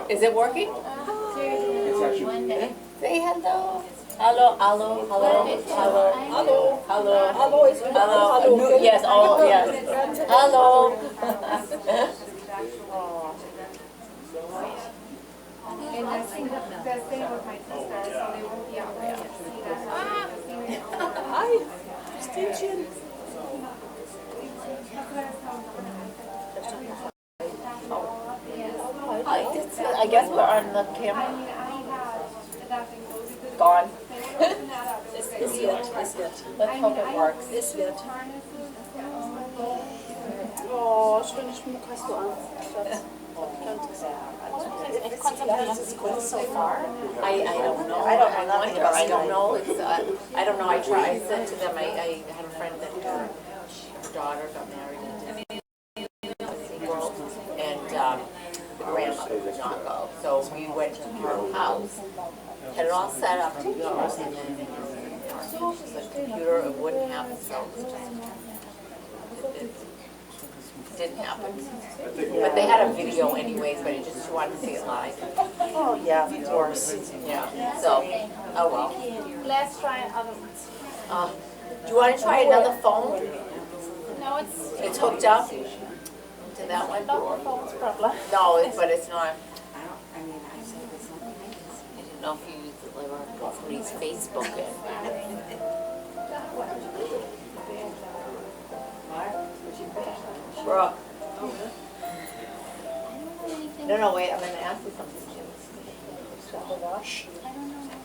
Is it working? One day. Say hello. Hello, hello, hello, hello, hello, hello, Hello, it's hello. Yes, oh, yes. Hello. And that's the same with my sister, so they won't be out there to see that. Hi, Kristina. I guess we're on the camera. Gone. Ist wird. Let's hope it works. Es wird. Oh, schöne Schmuck hast du an. So far, I don't know. I don't know. It's I don't know. I said to them. I had a friend that her daughter got married in SeaWorld, and the grandmother would not go. So we went to her house, had it all set up to go, and then the computer, it wouldn't happen. So it didn't happen. But they had a video anyways, but it just, she wanted to see it live. Oh, yeah, of course. Yeah, so, oh well. Let's try other ones. Do you want to try another phone? No, It's hooked up to that one? not the phone's problem. No, but it's not. I didn't know if you used it like on somebody's Facebook. Brooke. No, wait, I'm going to ask you something, Jim.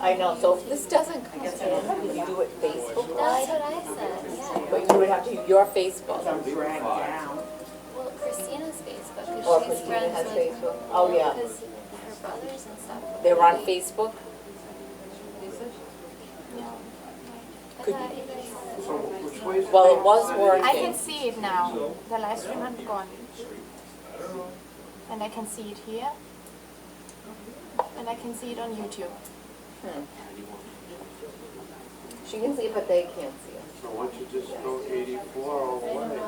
I know, so if this doesn't come in, can you do it Facebook That's Live? what I said, yeah. But you would have to use your Facebook. Well, Kristina's Facebook, Or because she's Kristina friends has with, Facebook. Oh, yeah. because her brothers and stuff. They're on Facebook? I thought you guys- Well, it was working. I can see it now. The live stream has gone. And I can see it here. And I can see it on YouTube. She can see it, but they can't see it. So why don't you just go 84 all the way?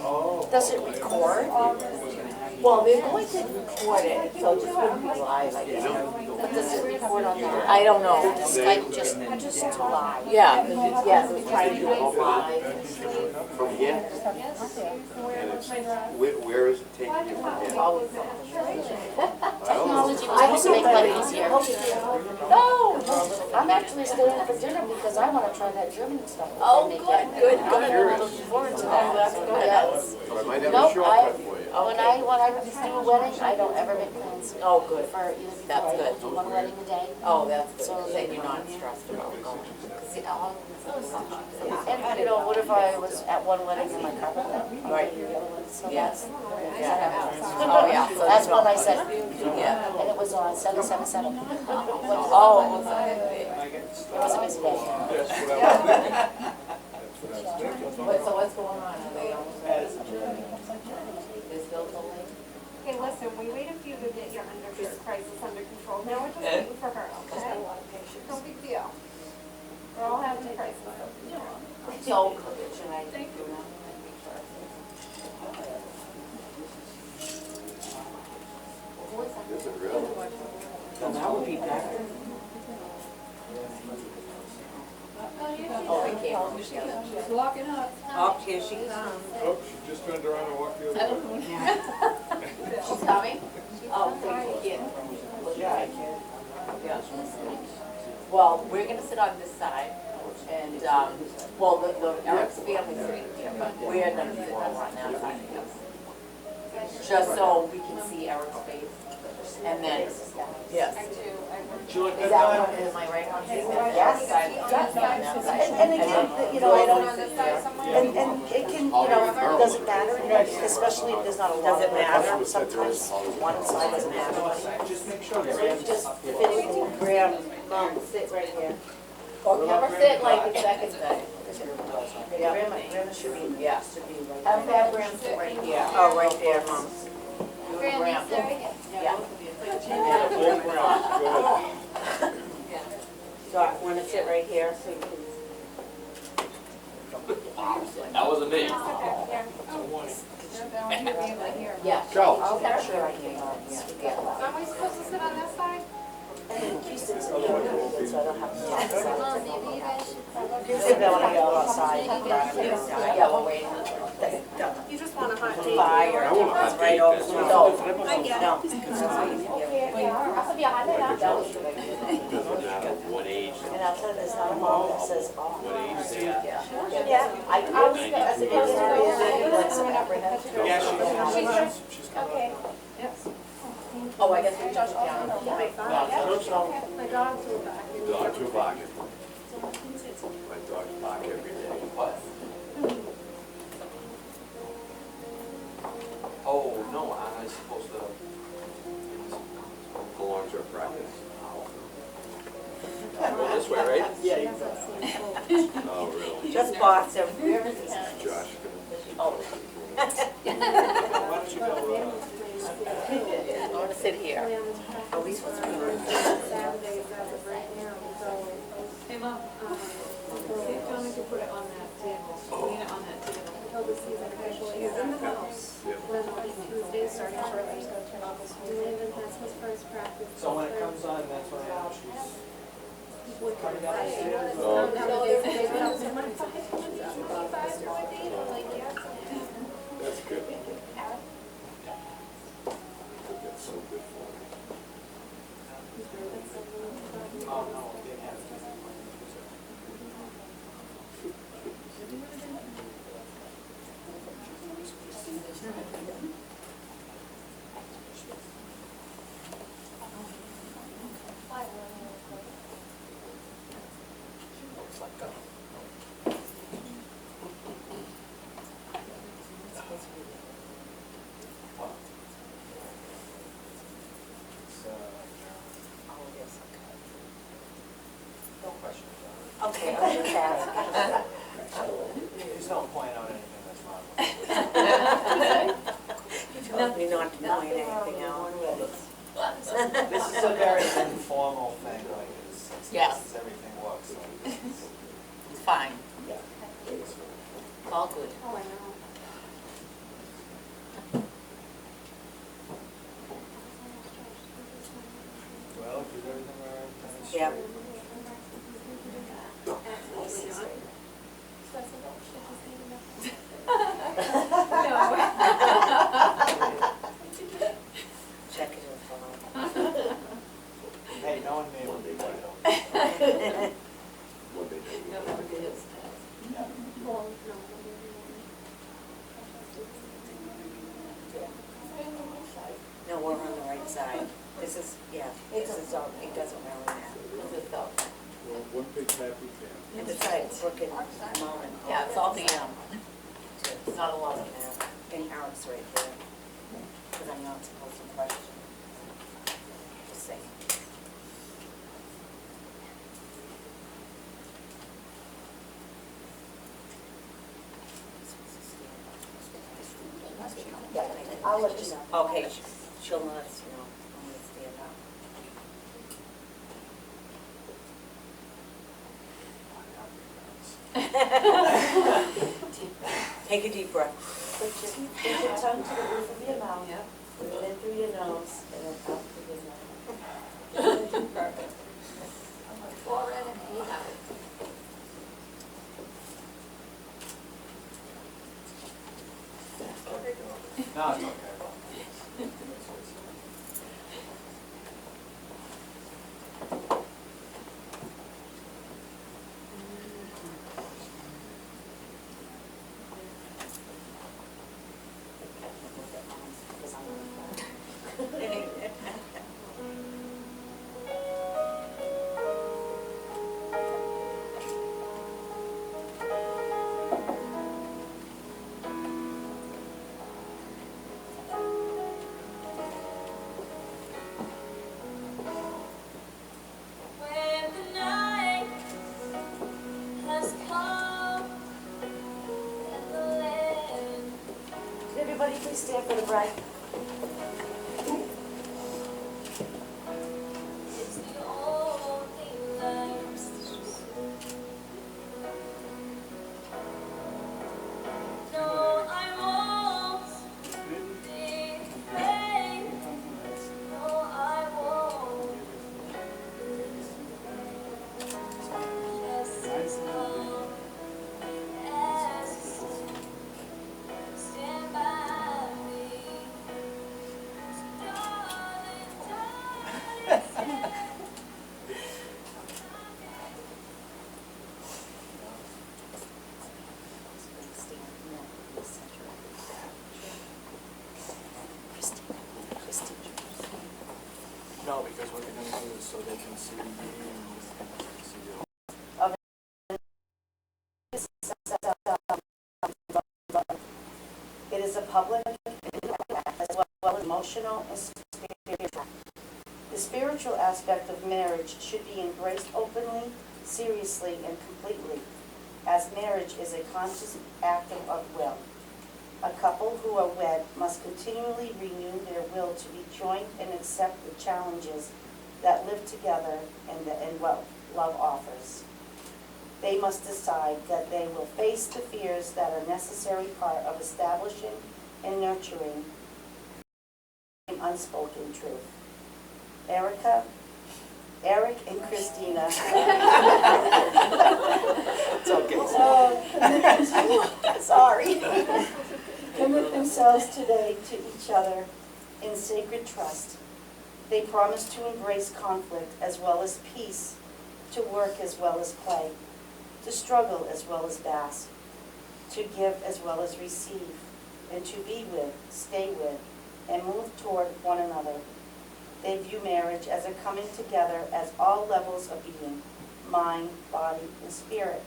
Oh. Does it record? Well, they're going to record it, so it just wouldn't be live, I guess. But does it record on there? I don't know. Skype just live? Yeah, yes, we try to do it live. From here? And it's, where is it taking you from here? Always. Technology must make life easier. No! I'm actually staying for dinner because I want to try that German stuff. Oh, good. I'm really looking forward to that. That's good. Yes. So I might have Nope, a shortcut for you. When I do a wedding, I don't ever make plans Oh, good. for either That's before. I good. do one wedding a day. Oh, that's good. Then you're not stressed about going. See, all- And, what if I was at one wedding and my carpet went? Right. So Yes. yeah. Oh, yeah. So That's you what I know. said. Yeah. And it was on 777. Oh. It was a busy day. So what's going on? Are they almost ready? Is still delayed? Okay, listen, we waited for you to get your crisis under control. Now we're just waiting for her, okay? No big deal. We're all having a crisis. So, should I do that? Is it really? That would be better. Oh, I can't. She's walking up. Up, here she comes. Oh, she just turned around and walked the other way. She's coming? Oh, so you can't. Yeah. Well, we're gonna sit on this side, and, well, the Eric's family's sitting here, but we're gonna sit over on that side, just so we can see Eric's face. And then, yes. Is that one, am I right on this? Yes. And again, I don't, and it can, does it matter? Especially if there's not a lot. Does it matter? Sometimes one side doesn't have. Just make sure. Just physically grab, sit right here. Or never sit like the second day. Grandma should be, Yeah. should be right Have there. that Graham sit right here. Oh, right there, Mom. Graham. Yeah. So I want to sit right here so you can. That wasn't me. I want you to be able to hear. Yeah. Go. I'm sure I can, yeah. Aren't we supposed to sit on this side? And he sits in the other, so I don't have to talk to him. Well, maybe you guys should probably. Maybe I wanna go outside. Yeah, we're waiting. You just want a hot date. Fire. I want a hot date, over. that's No, I get it. no. That was good. Doesn't matter what age. And I'll tell you, there's not a mom that says, oh. What age they are. Yeah, I was, as it is, Okay. Oh, I guess we just, yeah. My dog's will back. Dogs are barking. My dogs bark every day. What? Oh, no, I was supposed to. How long's your practice? Go this way, right? Yeah. Oh, really? Just boss him. Josh. Oh. Why don't you go, I want to sit here. At least what's going on. Saturdays as of right now, so. Hey, Mom, see if Johnny can put it on that table, lean it on that table. Until the season officially is in the house. When Tuesdays starting early. Doing enhancements for his practice. So when it comes on, that's when I know she's. Coming down the stairs. Oh. No, they come to my 5 for a date, I'm like, yeah. That's good. That's so good for me. Oh, no, they have. No question. Okay, I'll just ask. Please don't point out anything that's wrong. You told me not to point anything out. This is a very informal thing, like, it's, Yes. everything works, so. It's fine. Yeah. All good. Oh, I know. Well, did everything all right? Yep. Check it in the phone. Hey, no one made one big one. What they do. No, we're on the right side. This is, yeah, this is all, it doesn't really matter. Well, one big happy family. And besides, look at moment. Yeah, it's all the, it's not a lot of math. And Eric's right there. Because I'm not supposed to question. Just saying. Yeah, I'll let you know. Okay, she'll let us know. I'm gonna stand up. Take a deep breath. Put your tongue to the roof of your mouth. Breathe in through your nose and then out through your mouth. Perfect. Forehead and 8 out. No, it's okay. When the night has come and the land Could everybody please stand for the bride? is the only light. No, I won't So they can see me and see the It is a public as well as emotional and spiritual. The spiritual aspect of marriage should be embraced openly, seriously, and completely, as marriage is a conscious act of will. A couple who are wed must continually renew their will to be joined and accept the challenges that live together and what love offers. They must decide that they will face the fears that are a necessary part of establishing and nurturing an unspoken truth. Eric and Kristina. It's okay. Sorry. Commit themselves today to each other in sacred trust. They promise to embrace conflict as well as peace, to work as well as play, to struggle as well as bask, to give as well as receive, and to be with, stay with, and move toward one another. They view marriage as a coming together as all levels of being, mind, body, and spirit.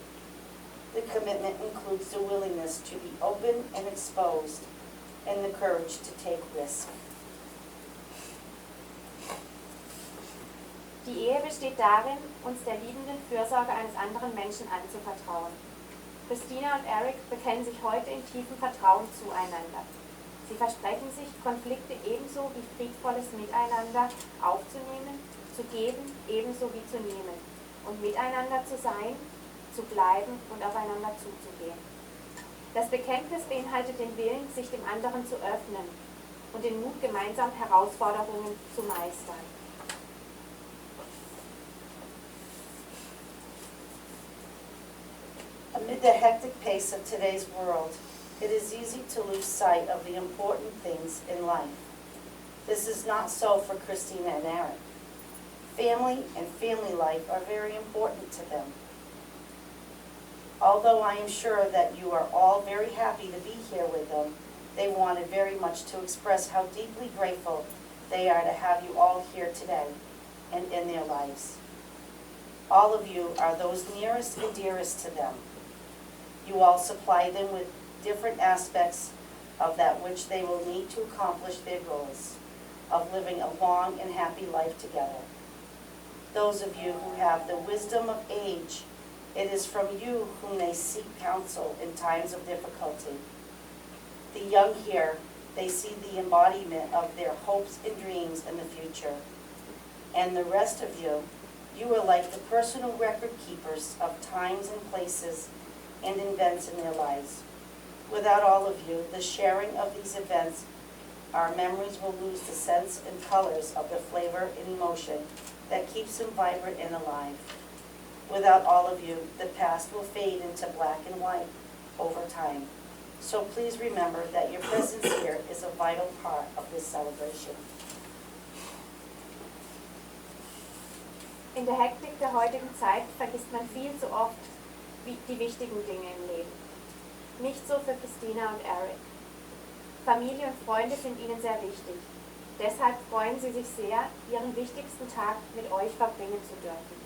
The commitment includes the willingness to be open and exposed, and the courage to take risk. Die Ehe besteht darin, uns der liebenden Fürsorge eines anderen Menschen anzuvertrauen. Kristina und Eric bekennen sich heute in tiefem Vertrauen zueinander. Sie versprechen sich, Konflikte ebenso wie friedvolles Miteinander aufzunehmen, zu geben, ebenso wie zu nehmen und miteinander zu sein, zu bleiben und aufeinander zuzugehen. Das Bekenntnis beinhaltet den Willen, sich dem anderen zu öffnen und den Mut, gemeinsam Herausforderungen zu meistern. Amid the hectic pace of today's world, it is easy to lose sight of the important things in life. This is not so for Kristina and Eric. Family and family life are very important to them. Although I am sure that you are all very happy to be here with them, they wanted very much to express how deeply grateful they are to have you all here today and in their lives. All of you are those nearest and dearest to them. You all supply them with different aspects of that which they will need to accomplish their goals of living a long and happy life together. Those of you who have the wisdom of age, it is from you whom they seek counsel in times of difficulty. The young here, they see the embodiment of their hopes and dreams in the future. And the rest of you, you are like the personal record keepers of times and places and events in their lives. Without all of you, the sharing of these events, our memories will lose the sense and colors of the flavor and emotion that keeps them vibrant and alive. Without all of you, the past will fade into black and white over time. So please remember that your presence here is a vital part of this celebration. In der Hektik der heutigen Zeit vergisst man viel zu oft die wichtigen Dinge im Leben. Nicht so für Kristina und Eric. Familie und Freunde sind ihnen sehr wichtig. Deshalb freuen sie sich sehr, ihren wichtigsten Tag mit euch verbringen zu dürfen.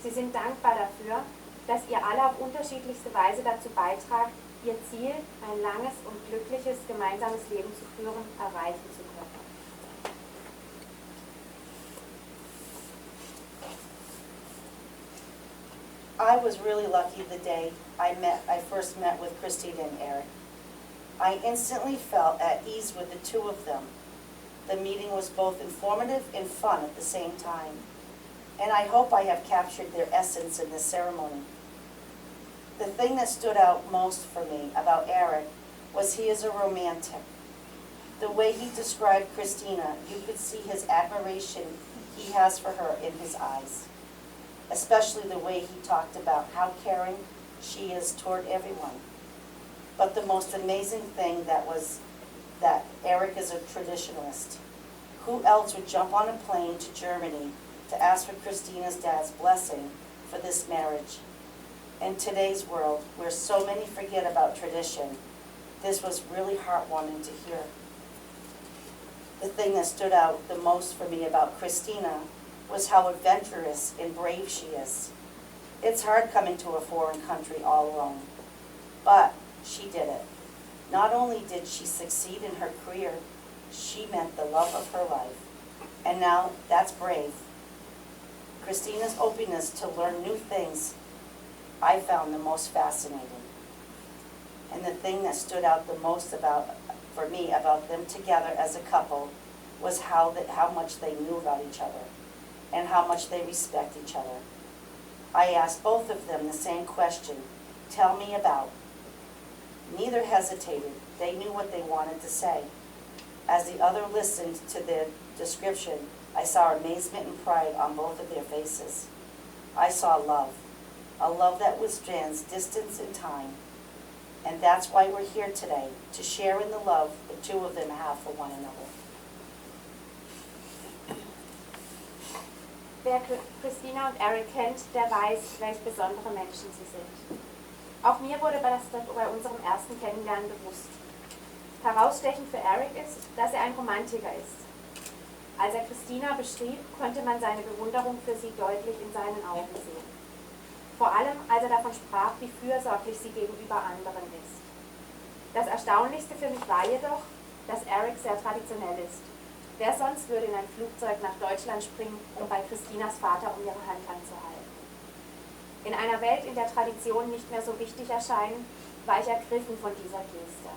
Sie sind dankbar dafür, dass ihr alle auf unterschiedlichste Weise dazu beitragt, ihr Ziel, ein langes und glückliches gemeinsames Leben zu führen, erreichen zu können. I was really lucky the day I first met with Kristina and Eric. I instantly felt at ease with the two of them. The meeting was both informative and fun at the same time. And I hope I have captured their essence in this ceremony. The thing that stood out most for me about Eric was he is a romantic. The way he described Kristina, you could see his admiration he has for her in his eyes. Especially the way he talked about how caring she is toward everyone. But the most amazing thing was that Eric is a traditionalist. Who else would jump on a plane to Germany to ask for Kristina's dad's blessing for this marriage? In today's world, where so many forget about tradition, this was really heartwarming to hear. The thing that stood out the most for me about Kristina was how adventurous and brave she is. It's hard coming to a foreign country all alone, but she did it. Not only did she succeed in her career, she met the love of her life. And now that's brave. Kristina's openness to learn new things I found the most fascinating. And the thing that stood out the most for me about them together as a couple was how much they knew about each other and how much they respect each other. I asked both of them the same question, tell me about. Neither hesitated. They knew what they wanted to say. As the other listened to their description, I saw amazement and pride on both of their faces. I saw love, a love that withstands distance and time. And that's why we're here today, to share in the love the two of them have for one another. Wer Kristina und Eric kennt, der weiß, welch besondere Menschen sie sind. Auch mir wurde das bei unserem ersten Kennenlernen bewusst. Herausstechend für Eric ist, dass er ein Romantiker ist. Als er Kristina beschrieb, konnte man seine Bewunderung für sie deutlich in seinen Augen sehen. Vor allem, als er davon sprach, wie fürsorglich sie gegenüber anderen ist. Das Erstaunlichste für mich war jedoch, dass Eric sehr traditionell ist. Wer sonst würde in ein Flugzeug nach Deutschland springen, um bei Kristinas Vater um ihre Hand anzuhalten? In einer Welt, in der Traditionen nicht mehr so wichtig erscheinen, war ich ergriffen von dieser Geste.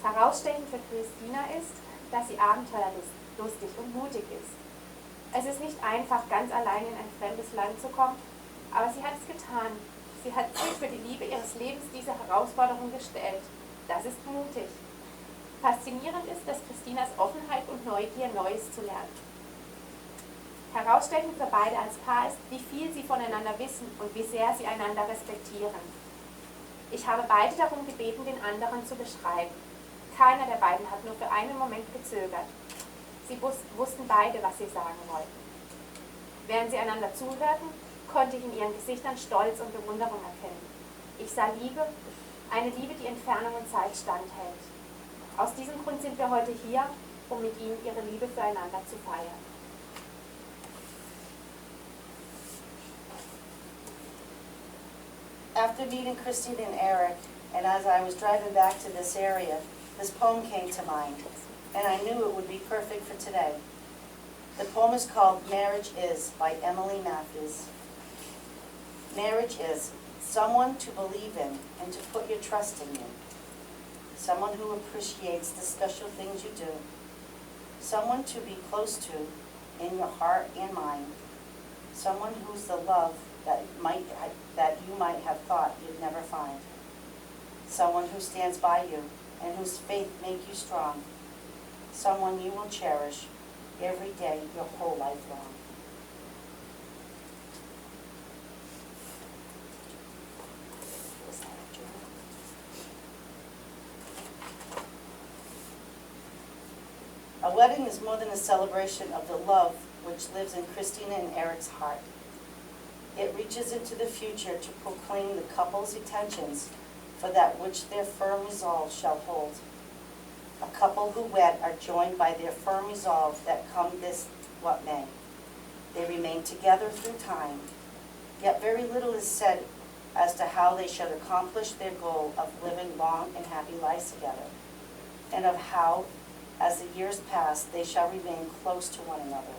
Herausstechend für Kristina ist, dass sie abenteuerlustig und mutig ist. Es ist nicht einfach, ganz allein in ein fremdes Land zu kommen, aber sie hat es getan. Sie hat sich für die Liebe ihres Lebens diese Herausforderung gestellt. Das ist mutig. Faszinierend ist, dass Kristinas Offenheit und Neugier, Neues zu lernen. Herausstechend für beide als Paar ist, wie viel sie voneinander wissen und wie sehr sie einander respektieren. Ich habe beide darum gebeten, den anderen zu beschreiben. Keiner der beiden hat nur für einen Moment gezögert. Sie wussten beide, was sie sagen wollten. Während sie einander zuhörten, konnte ich in ihren Gesichtern Stolz und Bewunderung erkennen. Ich sah Liebe, eine Liebe, die Entfernung und Zeit standhält. Aus diesem Grund sind wir heute hier, um mit ihnen ihre Liebe füreinander zu feiern. After meeting Kristina and Eric, and as I was driving back to this area, this poem came to mind, and I knew it would be perfect for today. The poem is called Marriage Is by Emily Matthews. Marriage is someone to believe in and to put your trust in you. Someone who appreciates the special things you do. Someone to be close to in your heart and mind. Someone who's the love that you might have thought you'd never find. Someone who stands by you and whose faith make you strong. Someone you will cherish every day your whole life long. A wedding is more than a celebration of the love which lives in Kristina and Eric's heart. It reaches into the future to proclaim the couple's intentions for that which their firm resolve shall hold. A couple who wed are joined by their firm resolve that come this what may. They remain together through time, yet very little is said as to how they should accomplish their goal of living long and happy lives together, and of how, as the years pass, they shall remain close to one another.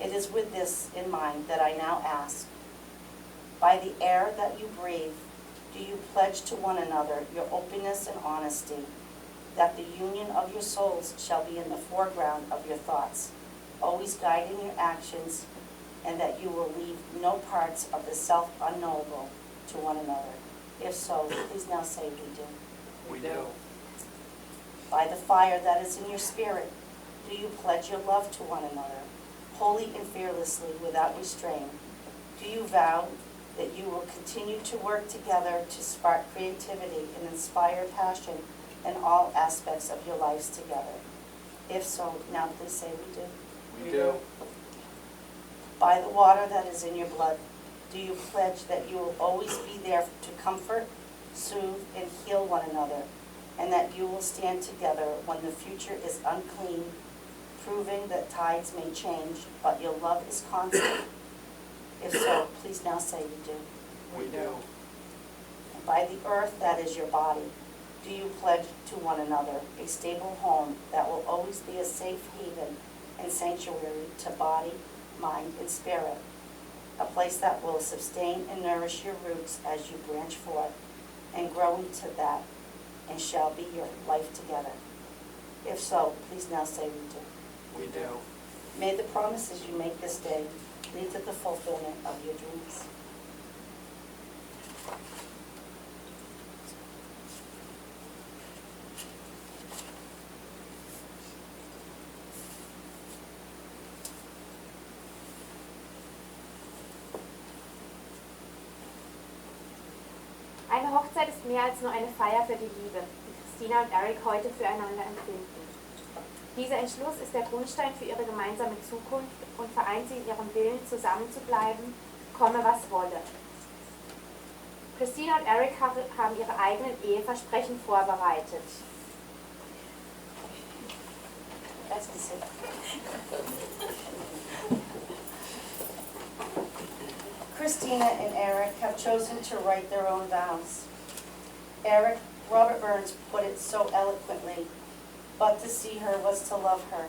It is with this in mind that I now ask, by the air that you breathe, do you pledge to one another your openness and honesty, that the union of your souls shall be in the foreground of your thoughts, always guiding your actions, and that you will leave no parts of the self unknowable to one another? If so, please now say we do. We do. By the fire that is in your spirit, do you pledge your love to one another, wholly and fearlessly, without restraint? Do you vow that you will continue to work together to spark creativity and inspire passion in all aspects of your lives together? If so, now please say we do. We do. By the water that is in your blood, do you pledge that you will always be there to comfort, soothe, and heal one another, and that you will stand together when the future is unclean, proving that tides may change, but your love is constant? If so, please now say you do. We do. And by the earth that is your body, do you pledge to one another a stable home that will always be a safe haven and sanctuary to body, mind, and spirit, a place that will sustain and nourish your roots as you branch forth and grow into that and shall be your life together? If so, please now say we do. We do. May the promises you make this day lead to the fulfillment of your dreams. Eine Hochzeit ist mehr als nur eine Feier für die Liebe, die Kristina und Eric heute füreinander empfinden. Dieser Entschluss ist der Grundstein für ihre gemeinsame Zukunft und vereint sie in ihrem Willen, zusammen zu bleiben, komme was wolle. Kristina und Eric haben ihre eigenen Eheversprechen vorbereitet. That's the same. Kristina and Eric have chosen to write their own vows. Robert Burns put it so eloquently, but to see her was to love her,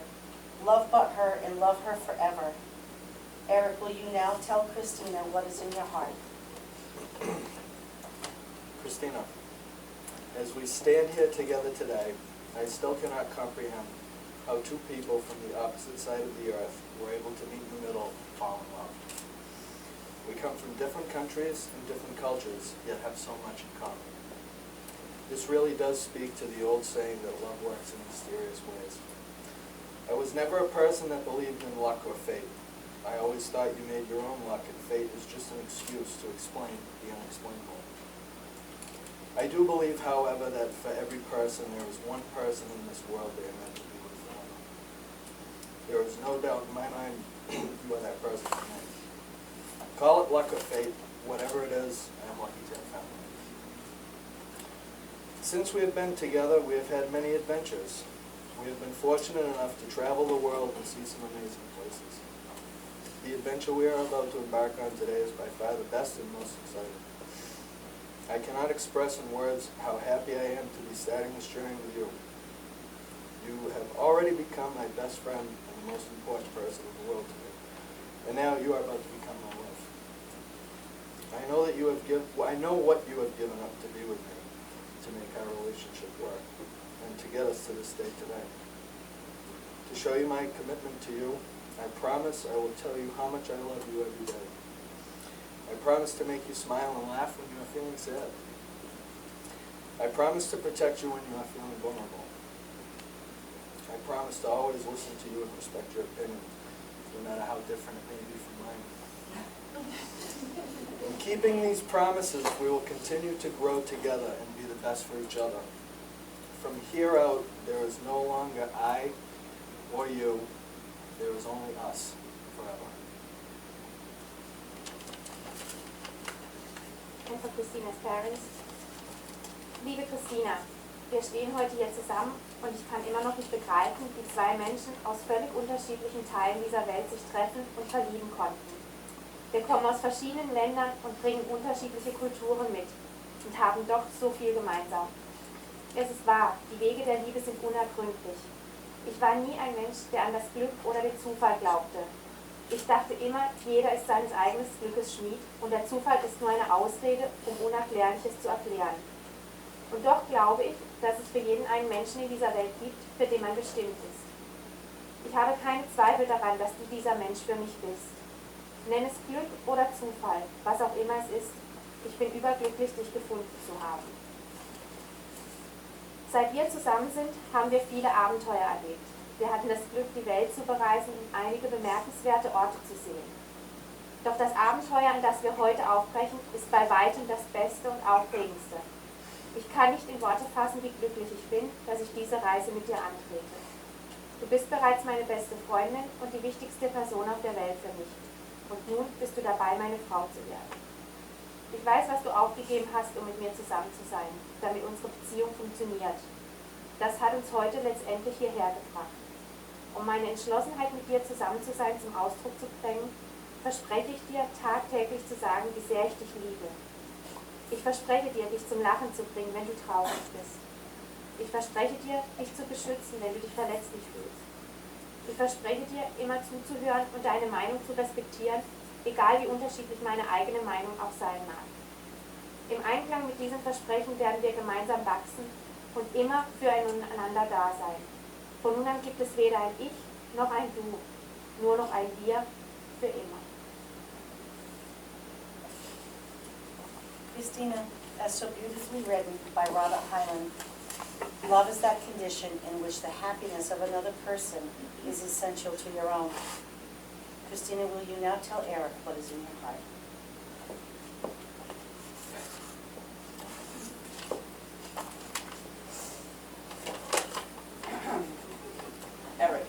love but her and love her forever. Eric, will you now tell Kristina what is in your heart? Kristina, as we stand here together today, I still cannot comprehend how two people from the opposite side of the earth were able to meet in the middle and fall in love. We come from different countries and different cultures, yet have so much in common. This really does speak to the old saying that love works in mysterious ways. I was never a person that believed in luck or fate. I always thought you made your own luck and fate is just an excuse to explain the unexplainable. I do believe, however, that for every person there is one person in this world they are meant to be with forever. There is no doubt in my mind you are that person for me. Call it luck or fate, whatever it is, I am lucky to have found it. Since we have been together, we have had many adventures. We have been fortunate enough to travel the world and see some amazing places. The adventure we are about to embark on today is by far the best and most exciting. I cannot express in words how happy I am to be starting this journey with you. You have already become my best friend and the most important person in the world to me. And now you are about to become my wife. I know what you have given up to be with me, to make our relationship work, and to get us to this day today. To show you my commitment to you, I promise I will tell you how much I love you every day. I promise to make you smile and laugh when you are feeling sad. I promise to protect you when you are feeling vulnerable. I promise to always listen to you and respect your opinion, no matter how different it may be from mine. In keeping these promises, we will continue to grow together and be the best for each other. From here out, there is no longer I or you. There is only us forever. And for Kristinas parents. Liebe Kristina, wir stehen heute hier zusammen und ich kann immer noch nicht begreifen, wie zwei Menschen aus völlig unterschiedlichen Teilen dieser Welt sich treffen und verlieben konnten. Wir kommen aus verschiedenen Ländern und bringen unterschiedliche Kulturen mit und haben doch so viel gemeinsam. Es ist wahr, die Wege der Liebe sind unergründlich. Ich war nie ein Mensch, der an das Glück oder den Zufall glaubte. Ich dachte immer, jeder ist seines eigenen Glückes Schmied und der Zufall ist nur eine Ausrede, um Unerklärliches zu erklären. Und doch glaube ich, dass es für jeden einen Menschen in dieser Welt gibt, für den man bestimmt ist. Ich habe keine Zweifel daran, dass du dieser Mensch für mich bist. Nenn es Glück oder Zufall, was auch immer es ist. Ich bin überglücklich, dich gefunden zu haben. Seit wir zusammen sind, haben wir viele Abenteuer erlebt. Wir hatten das Glück, die Welt zu bereisen und einige bemerkenswerte Orte zu sehen. Doch das Abenteuer, an das wir heute aufbrechen, ist bei weitem das Beste und Aufregendste. Ich kann nicht in Worte fassen, wie glücklich ich bin, dass ich diese Reise mit dir antrete. Du bist bereits meine beste Freundin und die wichtigste Person auf der Welt für mich. Und nun bist du dabei, meine Frau zu werden. Ich weiß, was du aufgegeben hast, um mit mir zusammen zu sein, damit unsere Beziehung funktioniert. Das hat uns heute letztendlich hierher gebracht. Um meine Entschlossenheit, mit dir zusammen zu sein, zum Ausdruck zu bringen, verspreche ich dir, tagtäglich zu sagen, wie sehr ich dich liebe. Ich verspreche dir, dich zum Lachen zu bringen, wenn du traurig bist. Ich verspreche dir, dich zu beschützen, wenn du dich verletzlich fühlst. Ich verspreche dir, immer zuzuhören und deine Meinung zu respektieren, egal wie unterschiedlich meine eigene Meinung auch sein mag. Im Einklang mit diesem Versprechen werden wir gemeinsam wachsen und immer füreinander da sein. Von nun an gibt es weder ein Ich noch ein Du, nur noch ein Wir für immer. Kristina, as so beautifully written by Robert Hyland, love is that condition in which the happiness of another person is essential to your own. Kristina, will you now tell Eric what is in your heart? Eric,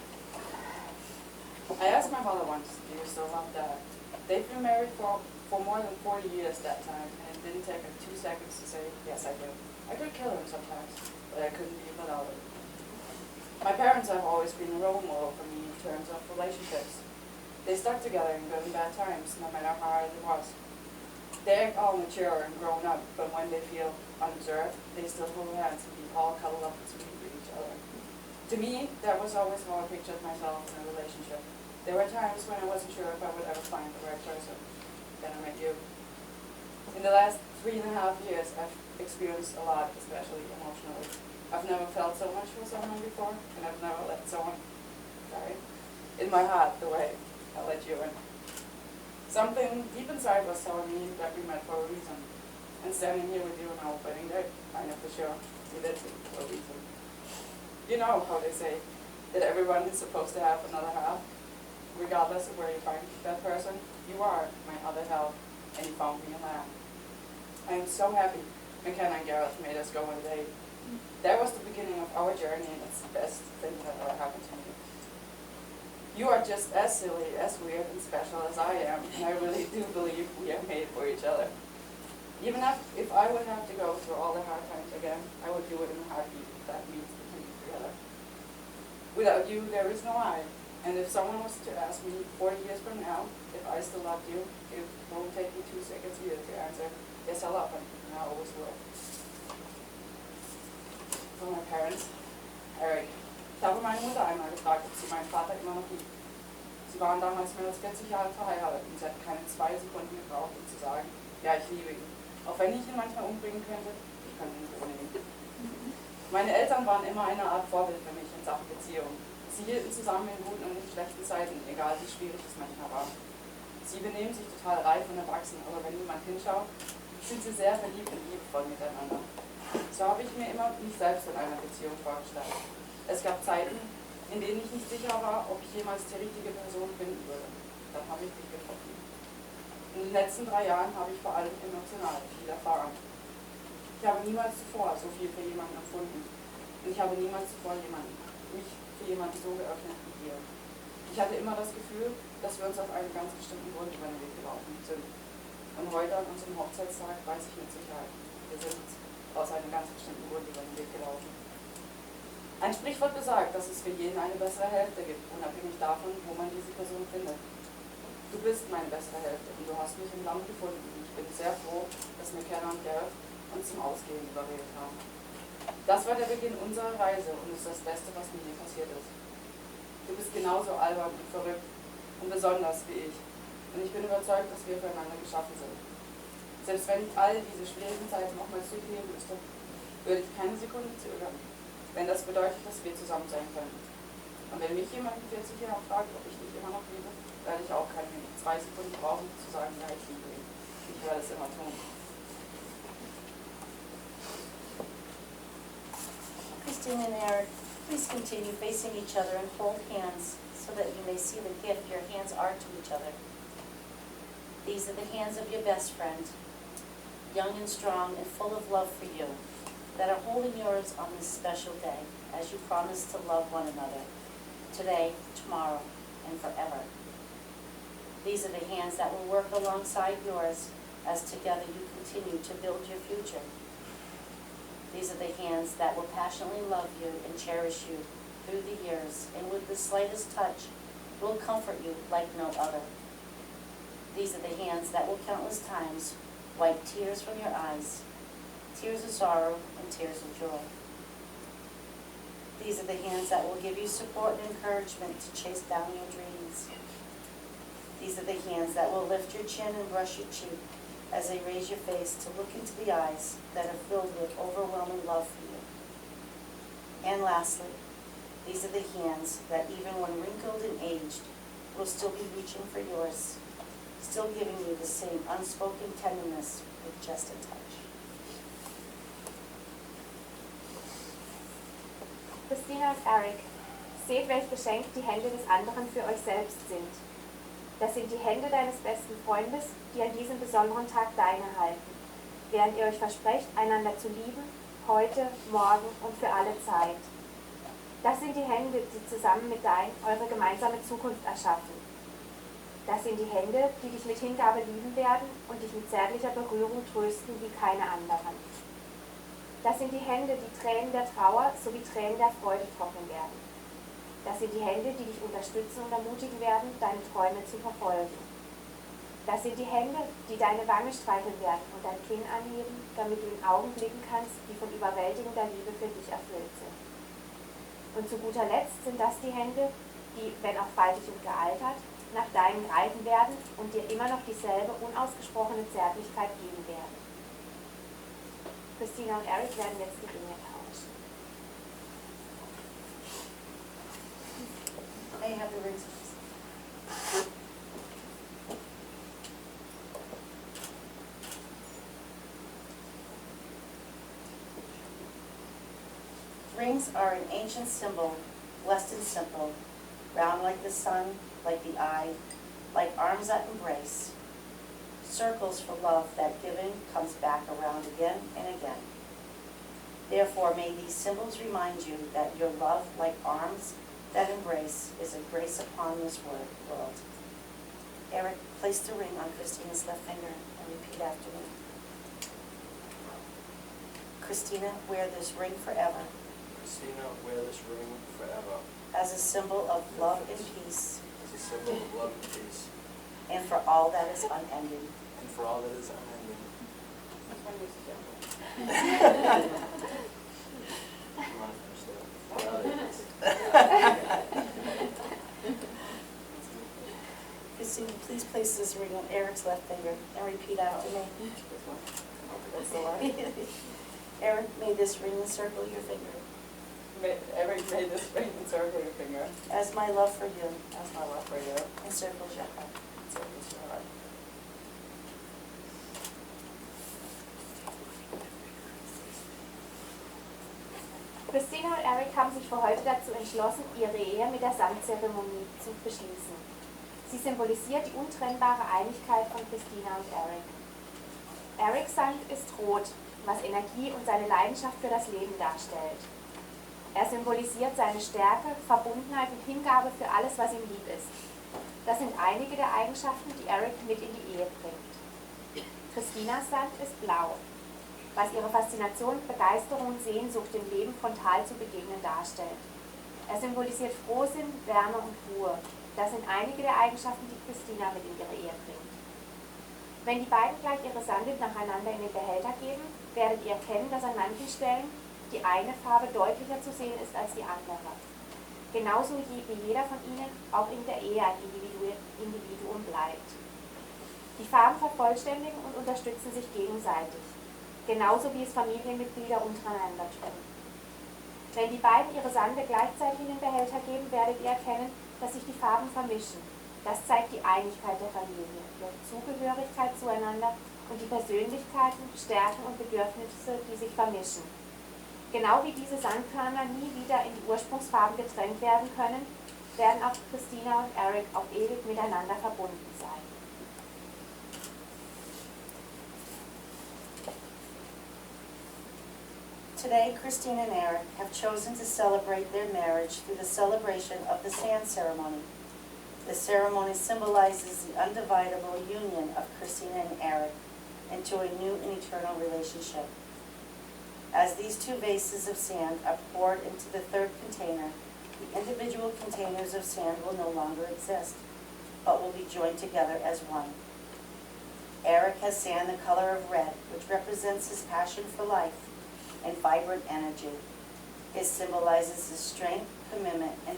I asked my father once, do you still love Dad? They've been married for more than 40 years that time, and it didn't take him 2 seconds to say, yes, I do. I could kill him sometimes, but I couldn't be without him. My parents have always been a role model for me in terms of relationships. They stuck together in good and bad times, no matter how hard it was. They act all mature and grown up, but when they feel unobserved, they still hold hands and be all cuddled up and sweet with each other. To me, that was always how I pictured myself in a relationship. There were times when I wasn't sure if I would ever find the right person. Then I met you. In the last 3.5 years, I've experienced a lot, especially emotionally. I've never felt so much for someone before, and I've never let someone, in my heart, the way I let you in. Something deep inside was telling me that we met for a reason. And standing here with you on our wedding day, I know for sure we did it for a reason. You know how they say that everyone is supposed to have another half. Regardless of where you find that person, you are my other half, and you found me a lamb. I am so happy McKenna and Gareth made us go on a date. That was the beginning of our journey, and it's the best thing that ever happened to me. You are just as silly, as weird, and special as I am, and I really do believe we are made for each other. Even if I would have to go through all the hard times again, I would do it in a heartbeat. That means we can be together. Without you, there is no I. And if someone was to ask me 40 years from now if I still loved you, it won't take me 2 seconds either to answer, yes, I love him, and I always will. For my parents, Eric. Ich habe meine Mutter einmal gefragt, ob sie meinen Vater immer noch liebt. Sie waren damals mehr als 40 Jahre verheiratet und sie hat keine 2 Sekunden gebraucht, um zu sagen, ja, ich liebe ihn. Auch wenn ich ihn manchmal umbringen könnte, ich könnte ihn nicht ohne ihn. Meine Eltern waren immer eine Art Vorbild für mich in Sachen Beziehung. Sie hielten zusammen in guten und in schlechten Zeiten, egal wie schwierig es manchmal war. Sie benehmen sich total reif und erwachsen, aber wenn niemand hinschaut, sind sie sehr verliebt und liebevoll miteinander. So habe ich mir immer mich selbst in einer Beziehung vorgestellt. Es gab Zeiten, in denen ich nicht sicher war, ob ich jemals die richtige Person finden würde. Dann habe ich dich gefunden. In den letzten 3 Jahren habe ich vor allem emotional viel erfahren. Ich habe niemals zuvor so viel für jemanden empfunden. Und ich habe niemals zuvor mich für jemanden so geöffnet wie dir. Ich hatte immer das Gefühl, dass wir uns auf einen ganz bestimmten Grund über den Weg gelaufen sind. Und heute an unserem Hochzeitstag weiß ich mit Sicherheit, wir sind uns aus einem ganz bestimmten Grund über den Weg gelaufen. Ein Sprichwort besagt, dass es für jeden eine bessere Hälfte gibt, unabhängig davon, wo man diese Person findet. Du bist meine bessere Hälfte und du hast mich im Land gefunden. Ich bin sehr froh, dass McKenna und Gareth uns zum Ausgehen überredet haben. Das war der Beginn unserer Reise und ist das Beste, was mir je passiert ist. Du bist genauso albern und verrückt und besonders wie ich. Und ich bin überzeugt, dass wir füreinander geschaffen sind. Selbst wenn ich all diese schwierigen Zeiten nochmals durchleben müsste, würde ich keine Sekunde zögern, wenn das bedeutet, dass wir zusammen sein können. Und wenn mich jemand in 40 Jahren fragt, ob ich dich immer noch liebe, werde ich auch keine 2 Sekunden brauchen, zu sagen, ja, ich liebe ihn. Ich werde es immer tun. Kristina and Eric, please continue facing each other and hold hands so that you may see the gift your hands are to each other. These are the hands of your best friend, young and strong and full of love for you, that are holding yours on this special day as you promise to love one another, today, tomorrow, and forever. These are the hands that will work alongside yours as together you continue to build your future. These are the hands that will passionately love you and cherish you through the years, and with the slightest touch will comfort you like no other. These are the hands that will countless times wipe tears from your eyes, tears of sorrow and tears of joy. These are the hands that will give you support and encouragement to chase down your dreams. These are the hands that will lift your chin and brush your cheek as they raise your face to look into the eyes that are filled with overwhelming love for you. And lastly, these are the hands that even when wrinkled and aged will still be reaching for yours, still giving you the same unspoken tenderness with just a touch. Kristina und Eric, seht, welch beschenkt die Hände des anderen für euch selbst sind. Das sind die Hände deines besten Freundes, die an diesem besonderen Tag deine halten, während ihr euch versprecht, einander zu lieben, heute, morgen und für alle Zeit. Das sind die Hände, die zusammen mit dein eure gemeinsame Zukunft erschaffen. Das sind die Hände, die dich mit Hingabe lieben werden und dich mit zärtlicher Berührung trösten wie keine anderen. Das sind die Hände, die Tränen der Trauer sowie Tränen der Freude trocknen werden. Das sind die Hände, die dich unterstützen und ermutigen werden, deine Träume zu verfolgen. Das sind die Hände, die deine Wange streicheln werden und dein Kinn anheben, damit du in Augen blicken kannst, die von überwältigender Liebe für dich erfüllt sind. Und zu guter Letzt sind das die Hände, die, wenn auch faltig und gealtert, nach deinen greifen werden und dir immer noch dieselbe unausgesprochene Zärtlichkeit geben werden. Kristina und Eric werden jetzt die Dinge tauschen. May I have the rings? Rings are an ancient symbol, blessed and simple, round like the sun, like the eye, like arms that embrace, circles for love that given comes back around again and again. Therefore, may these symbols remind you that your love, like arms that embrace, is a grace upon this world. Eric, place the ring on Kristina's left finger and repeat after me. Kristina, wear this ring forever. Kristina, wear this ring forever. As a symbol of love and peace. As a symbol of love and peace. And for all that is unending. And for all that is unending. You want to finish that? Kristina, please place this ring on Eric's left finger and repeat after me. That's the one. Eric, may this ring encircle your finger. Eric made this ring encircle your finger. As my love for you That's my love for you. encircles your heart. Encircles your heart. Kristina und Eric haben sich für heute dazu entschlossen, ihre Ehe mit der Sandzeremonie zu beschließen. Sie symbolisiert die untrennbare Einigkeit von Kristina und Eric. Erics Sand ist rot, was Energie und seine Leidenschaft für das Leben darstellt. Er symbolisiert seine Stärke, Verbundenheit und Hingabe für alles, was ihm lieb ist. Das sind einige der Eigenschaften, die Eric mit in die Ehe bringt. Kristinas Sand ist blau, was ihre Faszination, Begeisterung und Sehnsucht, dem Leben frontal zu begegnen, darstellt. Er symbolisiert Frohsinn, Wärme und Ruhe. Das sind einige der Eigenschaften, die Kristina mit in ihre Ehe bringt. Wenn die beiden gleich ihre Sande nacheinander in den Behälter geben, werdet ihr erkennen, dass an manchen Stellen die eine Farbe deutlicher zu sehen ist als die andere. Genauso wie jeder von ihnen auch in der Ehe ein Individuum bleibt. Die Farben vervollständigen und unterstützen sich gegenseitig, genauso wie es Familienmitglieder untereinander tun. Wenn die beiden ihre Sande gleichzeitig in den Behälter geben, werdet ihr erkennen, dass sich die Farben vermischen. Das zeigt die Einigkeit der Familie, ihre Zugehörigkeit zueinander und die Persönlichkeiten, Stärken und Bedürfnisse, die sich vermischen. Genau wie diese Sandkörner nie wieder in die Ursprungsfarben getrennt werden können, werden auch Kristina und Eric auf ewig miteinander verbunden sein. Today, Kristina and Eric have chosen to celebrate their marriage through the celebration of the sand ceremony. The ceremony symbolizes the undividable union of Kristina and Eric into a new and eternal relationship. As these two vases of sand are poured into the third container, The individual containers of sand will no longer exist, but will be joined together as one. Eric has sand the color of red, which represents his passion for life and vibrant energy. It symbolizes his strength, commitment, and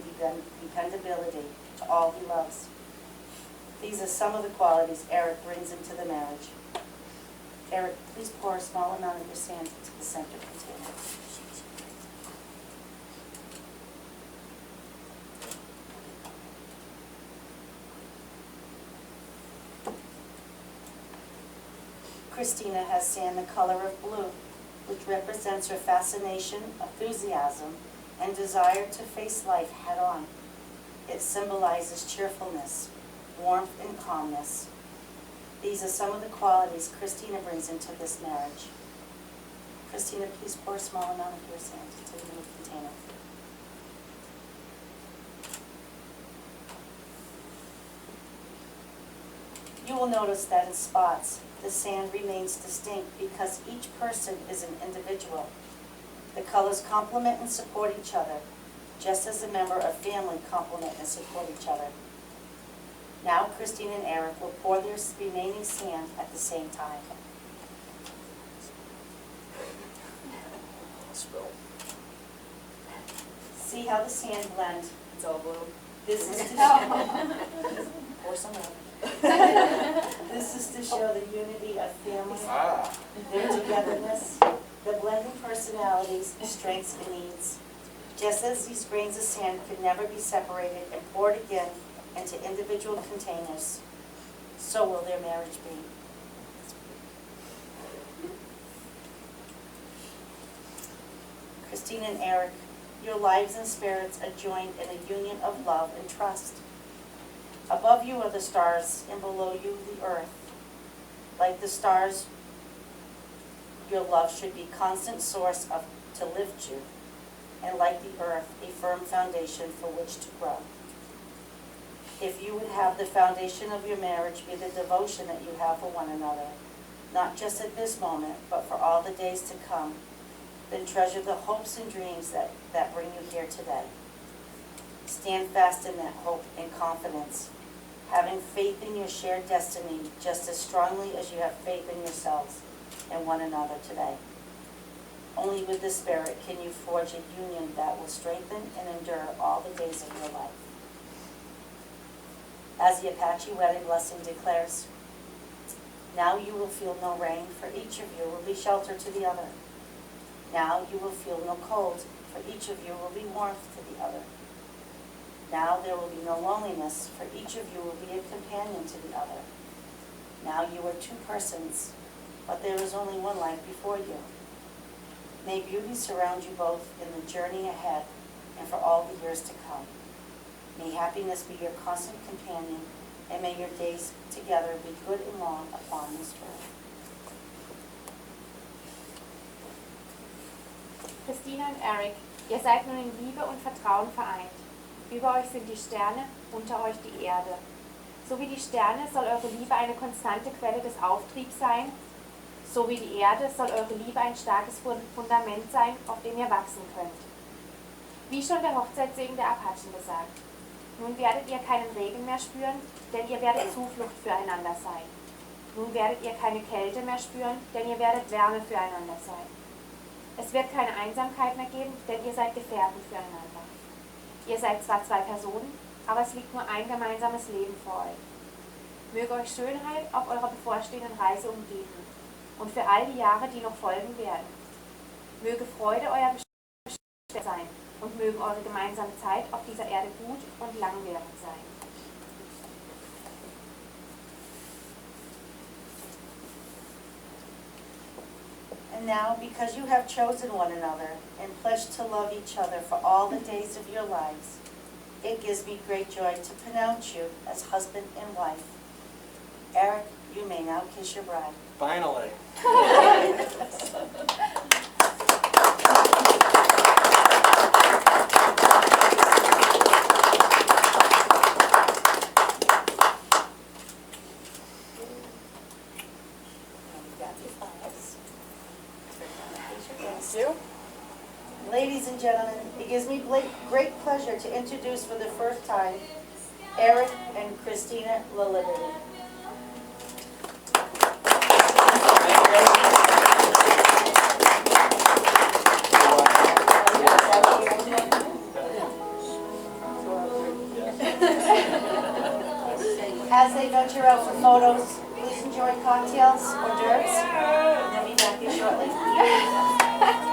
dependability to all he loves. These are some of the qualities Eric brings into the marriage. Eric, please pour a small amount of your sand into the center container. Kristina has sand the color of blue, which represents her fascination, enthusiasm, and desire to face life head-on. It symbolizes cheerfulness, warmth, and calmness. These are some of the qualities Kristina brings into this marriage. Kristina, please pour a small amount of your sand into the new container. You will notice that in spots, the sand remains distinct because each person is an individual. The colors complement and support each other, just as a member of family complement and support each other. Now, Kristina and Eric will pour their remaining sand at the same time. See how the sand blend? It's all blue. This is to show, pour some out. This is to show the unity of family, their togetherness, the blending personalities, strengths, and needs. Just as these grains of sand could never be separated and poured again into individual containers, so will their marriage be. Kristina and Eric, your lives and spirits are joined in a union of love and trust. Above you are the stars, and below you the earth. Like the stars, your love should be a constant source to lift you, and like the earth, a firm foundation for which to grow. If you would have the foundation of your marriage be the devotion that you have for one another, not just at this moment, but for all the days to come, then treasure the hopes and dreams that bring you here today. Stand fast in that hope and confidence, having faith in your shared destiny just as strongly as you have faith in yourselves and one another today. Only with the Spirit can you forge a union that will strengthen and endure all the days of your life. As the Apache wedding blessing declares, now you will feel no rain, for each of you will be shelter to the other. Now you will feel no cold, for each of you will be warmth to the other. Now there will be no loneliness, for each of you will be a companion to the other. Now you are two persons, but there is only one life before you. May beauty surround you both in the journey ahead and for all the years to come. May happiness be your constant companion, and may your days together be good and long upon this earth. Kristina und Eric, ihr seid nun in Liebe und Vertrauen vereint. Über euch sind die Sterne, unter euch die Erde. So wie die Sterne soll eure Liebe eine konstante Quelle des Auftriebs sein, so wie die Erde soll eure Liebe ein starkes Fundament sein, auf dem ihr wachsen könnt. Wie schon der Hochzeitssegen der Apachen besagt. Nun werdet ihr keinen Regen mehr spüren, denn ihr werdet Zuflucht füreinander sein. Nun werdet ihr keine Kälte mehr spüren, denn ihr werdet Wärme füreinander sein. Es wird keine Einsamkeit mehr geben, denn ihr seid Gefährten füreinander. Ihr seid zwar zwei Personen, aber es liegt nur ein gemeinsames Leben vor euch. Möge euch Schönheit auf eurer bevorstehenden Reise umgeben und für all die Jahre, die noch folgen werden. Möge Freude euer Bestandteil sein und mögen eure gemeinsame Zeit auf dieser Erde gut und langwährend sein. And now, because you have chosen one another and pledged to love each other for all the days of your lives, it gives me great joy to pronounce you as husband and wife. Eric, you may now kiss your bride. Finally. Ladies and gentlemen, it gives me great pleasure to introduce for the first time Eric and Kristina LaLiberty. As they venture out for photos, please enjoy cocktails, hors d'oeuvres, and they'll be back here shortly.